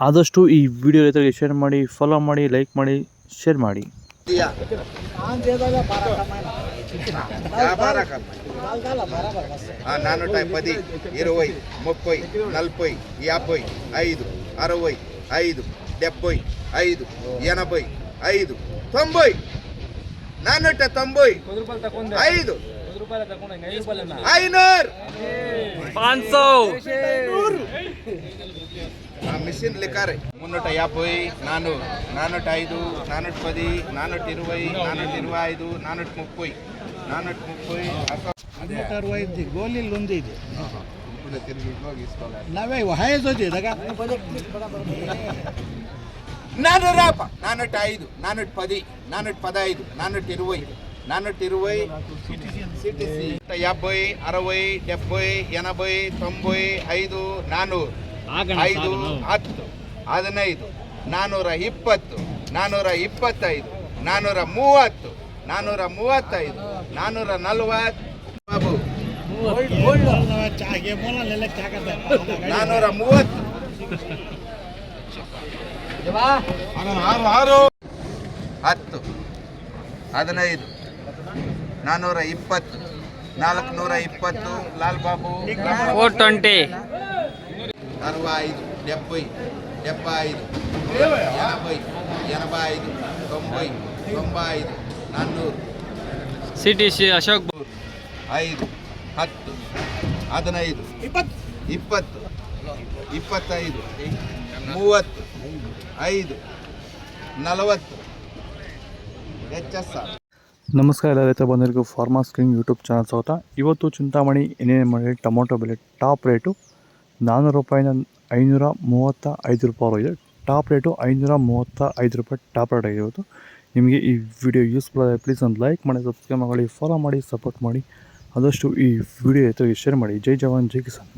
ಆದಷ್ಟು ಈ ವಿಡಿಯೋ ರೈತರಿಗೆ ಶೇರ್ ಮಾಡಿ, ಫಾಲೋ ಮಾಡಿ, ಲೈಕ್ ಮಾಡಿ, ಶೇರ್ ಮಾಡಿ. నాను 10 20 30 40 50 5 60 5 70 5 80 5 90 490 5 మిషన్ లిఖారే 350 405 410 420 425 430 430 గోళీలు ఉంది ఇది నవే హైజ్ వచ్చి దగా 405 410 415 420 420 CTC 50 60 70 80 90 5 400 5 10 15 420 425 430 435 440 Babu 430 10 15 420 420 Lal Babu 420 45 70 75 80 85 90 95 400 CTC Ashok 5 10 15 20 25 30 5 40 HSR. ನಮಸ್ಕಾರ ಎಲ್ಲ ರೈತ ಬಂಧುಗಳಿಗೂ ಫಾರ್ಮರ್ಸ್ ಕಿಂಗ್ ಯೂಟ್ಯೂಬ್ ಚಾನಲ್ ಸ್ವಾಗತ. ಇವತ್ತು ಚಿಂತಾಮಣಿ ಏನೇನು ಮಾಡಿ ಟೊಮೊಟೊ ಬೆಲೆ ಟಾಪ್ ರೇಟು 400 ರೂಪಾಯಿನ 535 ರೂಪಾಯಿ ಇದೆ. ಟಾಪ್ ರೇಟು 535 ರೂಪಾಯಿ ಟಾಪ್ ರೇಟ್ ಆಗಿರೋದು. ನಿಮಗೆ ಈ ವಿಡಿಯೋ ಯೂಸ್ಫುಲ್ ಆದರೆ ಪ್ಲೀಸ್ ಒಂದು ಲೈಕ್ ಮಾಡಿ, ಸಬ್ಸ್ಕ್ರೈಬ್ ಮಾಡಿ, ಫಾಲೋ ಮಾಡಿ, ಸಪೋರ್ಟ್ ಮಾಡಿ. ಆದಷ್ಟು ಈ ವಿಡಿಯೋ ಶೇರ್ ಮಾಡಿ. ಜೈ ಜವಾನ್ ಜೈ ಕಿಸಾನ್.